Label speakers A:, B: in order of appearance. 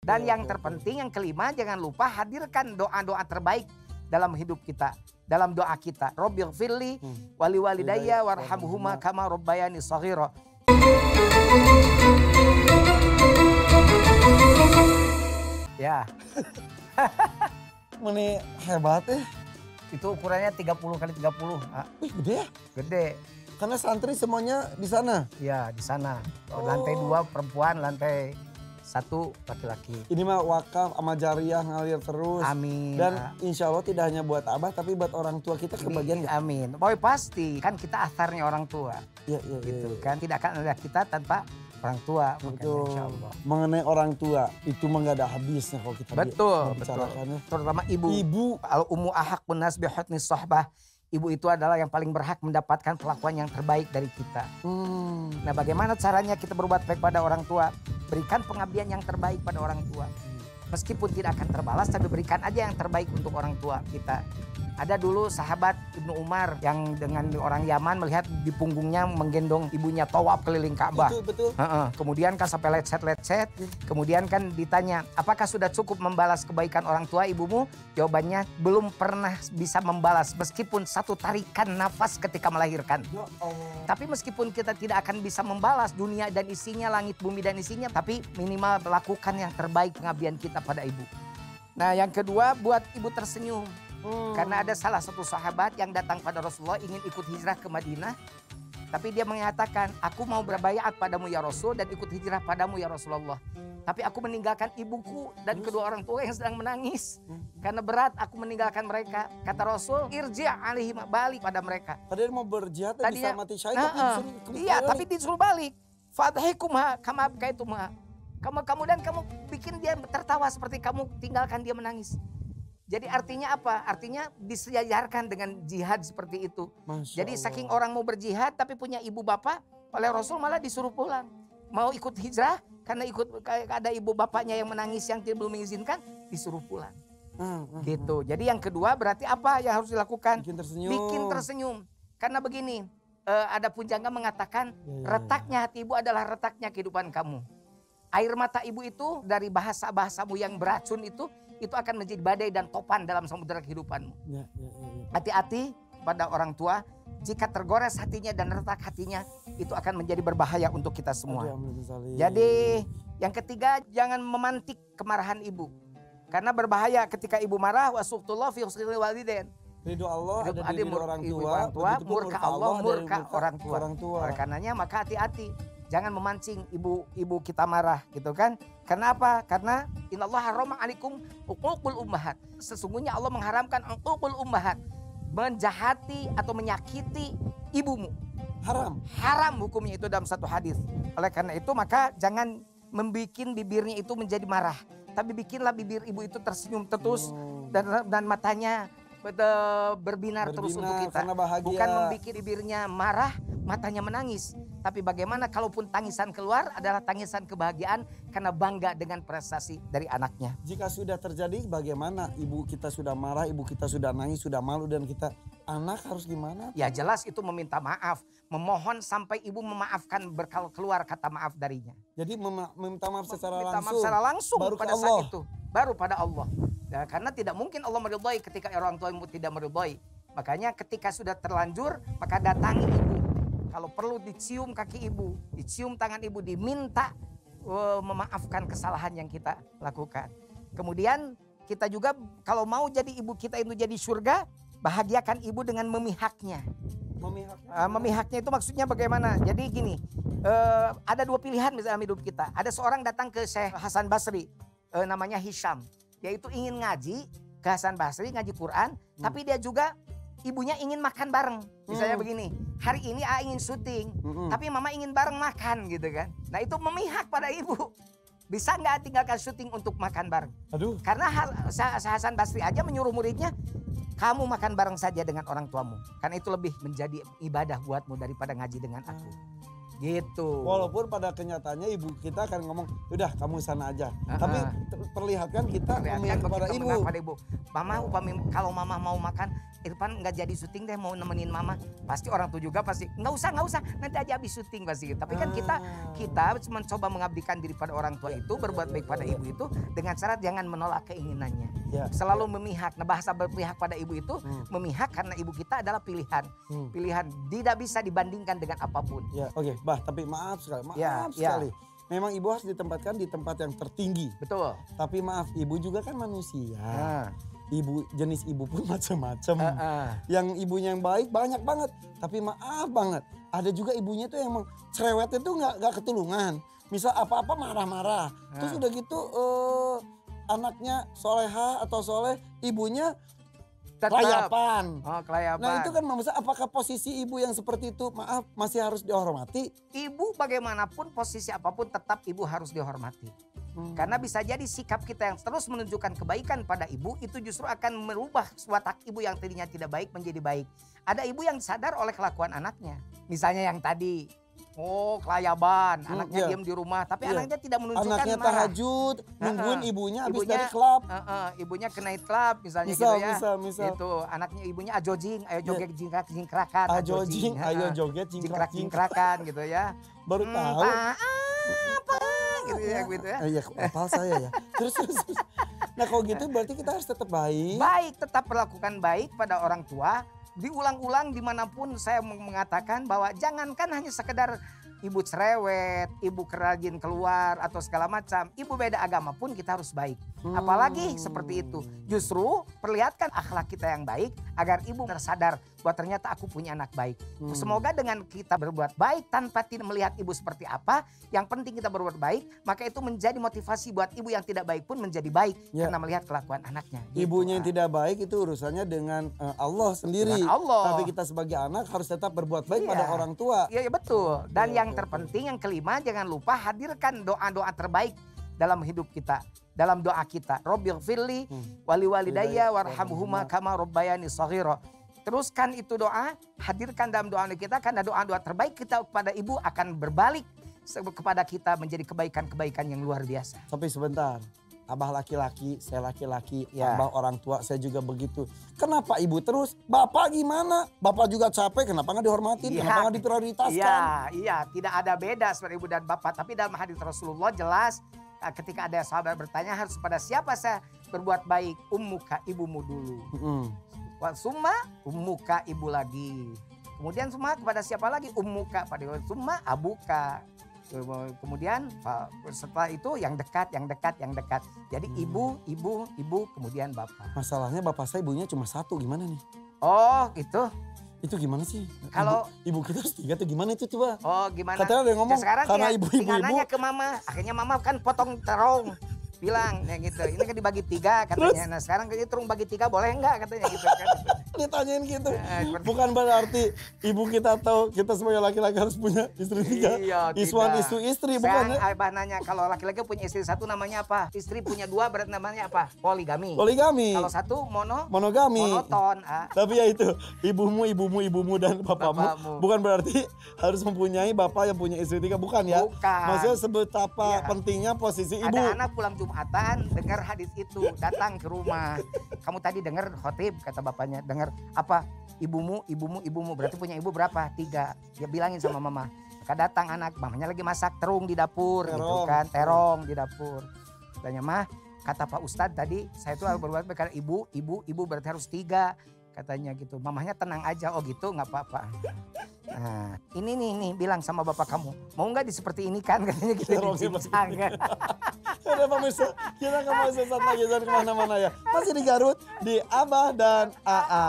A: Dan yang terpenting, yang kelima, jangan lupa hadirkan doa-doa terbaik dalam hidup kita. Dalam doa kita. Robbil firli wali walidayya warhamhuma kama rabbayani shaghira. Ya.
B: Meni hebat ya.
A: Itu ukurannya 30 kali 30.
B: Wih gede ya?
A: Gede.
B: Karena santri semuanya di sana.
A: Ya di sana. Lantai 2 perempuan, lantai 1 laki-laki.
B: Ini mah wakaf sama jariah ngalir terus.
A: Amin.
B: Dan insya Allah tidak hanya buat abah tapi buat orang tua kita kebagian nggak?
A: Amin. Pokoknya pasti kan kita asarnya orang tua.
B: Iya.
A: Gitu kan. Tidak akan ada kita tanpa orang tua.
B: Betul.
A: Insya Allah.
B: Mengenai orang tua itu mah nggak ada habisnya kalau kita
A: Betul. Terutama ibu. Al-ummu ahaqun nas bi husni sohbah. Ibu itu adalah yang paling berhak mendapatkan perlakuan yang terbaik dari kita. Nah, bagaimana caranya kita berbuat baik pada orang tua? Berikan pengabdian yang terbaik pada orang tua. Meskipun tidak akan terbalas, tapi berikan aja yang terbaik untuk orang tua kita. Ada dulu sahabat Ibnu Umar yang dengan orang Yaman melihat di punggungnya menggendong ibunya tawaf keliling Ka'bah.
B: Betul.
A: Kemudian kan sampai lecet-lecet. Kemudian kan ditanya, apakah sudah cukup membalas kebaikan orang tua ibumu? Jawabannya, belum pernah bisa membalas meskipun satu tarikan nafas ketika melahirkan.
B: Ya Allah.
A: Tapi meskipun kita tidak akan bisa membalas dunia dan isinya, langit bumi dan isinya, tapi minimal lakukan yang terbaik pengabdian kita pada ibu. Nah, yang kedua, buat ibu tersenyum. Karena ada salah satu sahabat yang datang pada Rasulullah ingin ikut hijrah ke Madinah. Tapi dia mengatakan, aku mau berbaiat padamu ya Rasul dan ikut hijrah padamu ya Rasulullah. Tapi aku meninggalkan ibuku dan kedua orang tua yang sedang menangis. Karena berat aku meninggalkan mereka. Kata Rasul, irji' alaihim, balik pada mereka.
B: Padahal mau berjihad bisa mati syahid tapi disuruh
A: iya, tapi disuruh balik. Fadhikumha kama abkaitumha. Kamu dan kamu bikin dia tertawa seperti kamu tinggalkan dia menangis. Jadi artinya apa? Artinya disejajarkan dengan jihad seperti itu. Jadi saking orang mau berjihad tapi punya ibu bapak, oleh Rasul malah disuruh pulang. Mau ikut hijrah karena ada ibu bapaknya yang menangis yang belum mengizinkan, disuruh pulang. Gitu. Jadi yang kedua berarti apa yang harus dilakukan? Bikin tersenyum. Karena begini, ada pujangga mengatakan retaknya hati ibu adalah retaknya kehidupan kamu. Air mata ibu itu dari bahasa-bahasamu yang beracun itu akan menjadi badai dan topan dalam samudera kehidupanmu. Hati-hati pada orang tua, jika tergores hatinya dan retak hatinya, itu akan menjadi berbahaya untuk kita semua. Jadi yang ketiga, jangan memantik kemarahan ibu. Karena berbahaya ketika ibu marah, wasuqtullah fi husnil walidain.
B: Ridho Allah ada di orang tua,
A: murka Allah, murka orang tua. Oleh karenanya maka hati-hati. Jangan memancing ibu kita marah gitu kan. Kenapa? Karena innallaha harrama 'alaikum uququl ummahat. Sesungguhnya Allah mengharamkan uququl ummahat. Menjahati atau menyakiti ibumu. Haram hukumnya itu dalam satu hadis. Oleh karena itu maka jangan membikin bibirnya itu menjadi marah. Tapi bikinlah bibir ibu itu tersenyum terus dan matanya berbinar terus untuk kita. Bukan membuat bibirnya marah, matanya menangis. Tapi bagaimana kalaupun tangisan keluar adalah tangisan kebahagiaan karena bangga dengan prestasi dari anaknya.
B: Jika sudah terjadi bagaimana? Ibu kita sudah marah, ibu kita sudah nangis, sudah malu dan kita anak harus gimana?
A: Ya jelas itu meminta maaf. Memohon sampai ibu memaafkan keluar kata maaf darinya.
B: Jadi meminta maaf secara
A: langsung
B: baru
A: pada saat itu. Baru pada Allah. Ya, karena tidak mungkin Allah meridhai ketika orang tua ibu tidak meridhai. Makanya ketika sudah terlanjur maka datangi ibu. Kalau perlu dicium kaki ibu, dicium tangan ibu, diminta memaafkan kesalahan yang kita lakukan. Kemudian kita juga kalau mau jadi ibu kita itu jadi surga, bahagiakan ibu dengan memihaknya. Memihaknya itu maksudnya bagaimana? Jadi gini, ada dua pilihan dalam hidup kita. Ada seorang datang ke Syekh Hasan Basri, namanya Hisham. Dia itu ingin ngaji ke Hasan Basri, ngaji Quran, tapi dia juga ibunya ingin makan bareng. Misalnya begini, hari ini ingin syuting, tapi mama ingin bareng makan gitu kan. Nah itu memihak pada ibu. Bisa nggak tinggalkan syuting untuk makan bareng? Karena Hasan Basri aja menyuruh muridnya, kamu makan bareng saja dengan orang tuamu. Karena itu lebih menjadi ibadah buatmu daripada ngaji dengan aku. Gitu.
B: Walaupun pada kenyataannya ibu kita akan ngomong, udah kamu sana aja. Tapi perlihatkan kita memihak kepada ibu.
A: Mama upami kalau mama mau makan, Irfan nggak jadi syuting deh mau nemenin mama. Pasti orang tuh juga pasti nggak usah nanti aja habis syuting pasti. Tapi kan kita mencoba mengabdikan diri pada orang tua itu, berbuat baik pada ibu itu dengan syarat jangan menolak keinginannya.
B: Ya.
A: Selalu memihak. Nah bahasa berpihak pada ibu itu memihak karena ibu kita adalah pilihan. Pilihan tidak bisa dibandingkan dengan apapun.
B: Ya, oke, Bah, tapi maaf sekali, sekali. Memang ibu harus ditempatkan di tempat yang tertinggi.
A: Betul.
B: Tapi maaf, ibu juga kan manusia. Jenis ibu pun macam-macam. Yang ibunya yang baik banyak banget. Tapi maaf banget, ada juga ibunya tuh yang emang cerewetnya tuh nggak ketulungan. Misal apa-apa marah-marah. Terus udah gitu anaknya soleha atau soleh, ibunya kelayapan.
A: Oh, kelayapan.
B: Nah itu kan apakah posisi ibu yang seperti itu maaf masih harus dihormati?
A: Ibu bagaimanapun posisi apapun tetap ibu harus dihormati. Karena bisa jadi sikap kita yang terus menunjukkan kebaikan pada ibu itu justru akan merubah watak ibu yang tadinya tidak baik menjadi baik. Ada ibu yang sadar oleh kelakuan anaknya. Misalnya yang tadi, kelayaban, anaknya diam di rumah, tapi anaknya tidak menunjukkan
B: anaknya
A: marah.
B: Tahajud, nungguin ibunya habis dari klub.
A: Ibunya ke night club misalnya
B: Misal.
A: Itu anaknya ibunya jojing, ayo joget jingkrak-jingkrakan.
B: Ajojing, ayo joget
A: jingkrak-jingkrakan gitu ya.
B: Baru tahu.
A: Apa gitu ya.
B: Iya, hafal saya ya. Terus. Nah kalau gitu berarti kita harus tetap baik.
A: Baik, tetap perlakukan baik pada orang tua. Diulang-ulang dimanapun saya mengatakan bahwa jangankan hanya sekedar ibu cerewet, ibu rajin keluar atau segala macam. Ibu beda agama pun kita harus baik. Apalagi seperti itu. Justru perlihatkan akhlak kita yang baik agar ibu tersadar bahwa ternyata aku punya anak baik. Semoga dengan kita berbuat baik tanpa tidak melihat ibu seperti apa, yang penting kita berbuat baik, maka itu menjadi motivasi buat ibu yang tidak baik pun menjadi baik karena melihat kelakuan anaknya.
B: Ibunya yang tidak baik itu urusannya dengan Allah sendiri.
A: Dengan Allah.
B: Tapi kita sebagai anak harus tetap berbuat baik pada orang tua.
A: Iya betul. Dan yang terpenting yang kelima, jangan lupa hadirkan doa-doa terbaik dalam hidup kita. Dalam doa kita. Robbil firli wali walidayya warhamhuma kama rabbayani shaghira. Teruskan itu doa, hadirkan dalam doa kita karena doa-doa terbaik kita kepada ibu akan berbalik kepada kita menjadi kebaikan-kebaikan yang luar biasa.
B: Tapi sebentar, abah laki-laki, saya laki-laki, abah orang tua, saya juga begitu. Kenapa ibu terus? Bapak gimana? Bapak juga capek, kenapa nggak dihormatin? Kenapa nggak diprioritaskan?
A: Iya, tidak ada beda seperti ibu dan bapak. Tapi dalam hadis Rasulullah jelas ketika ada sahabat bertanya harus pada siapa saya berbuat baik? Ummuka, ibumu dulu. Summa ummuka, ibu lagi. Kemudian semua kepada siapa lagi? Ummuka, pada summa abuka. Kemudian setelah itu yang dekat. Jadi ibu, kemudian bapak.
B: Masalahnya bapak saya ibunya cuma satu, gimana nih?
A: Oh gitu.
B: Itu gimana sih?
A: Kalau
B: ibu kita harus 3 tuh gimana itu coba?
A: Oh gimana?
B: Katanya ada yang ngomong
A: sekarang
B: karena ibu-ibu.
A: nanya ke mama, akhirnya mama kan potong terong. Bilang ya gitu, ini kan dibagi 3 katanya. Terus? Nah sekarang kita turun bagi 3 boleh enggak katanya gitu kan.
B: Ditanyain gitu. Bukan berarti ibu kita tahu kita sebagai laki-laki harus punya istri 3.
A: Iya,
B: Iswan isu istri bukan ya?
A: Abah nanya kalau laki-laki punya istri 1 namanya apa? Istri punya 2 berarti namanya apa? Poligami. Kalau 1 monogami. Monoton.
B: Tapi ya itu, ibumu dan bapakmu. Bukan berarti harus mempunyai bapak yang punya istri 3, bukan ya?
A: Bukan.
B: Maksudnya sebetapa pentingnya posisi ibu.
A: Ada anak pulang Jumatan dengar hadis itu, datang ke rumah. Kamu tadi dengar khotib, kata bapaknya. Dengar apa? Ibumu berarti punya ibu berapa? 3. Dia bilangin sama mama. Maka datang anak, mamanya lagi masak terung di dapur, gitu kan, terong di dapur. Katanya, mah, kata Pak Ustadz tadi, saya tuh harus berbuat baik karena ibu berarti harus 3. Katanya gitu. Mamahnya tenang aja, oh gitu nggak apa-apa. Nah, ini nih bilang sama bapak kamu, mau nggak seperti ini kan katanya gitu.
B: Ada pemirsa, kita nggak mau sesat lagi dan kemana-mana ya. Masih di Garut, di Abah dan AA.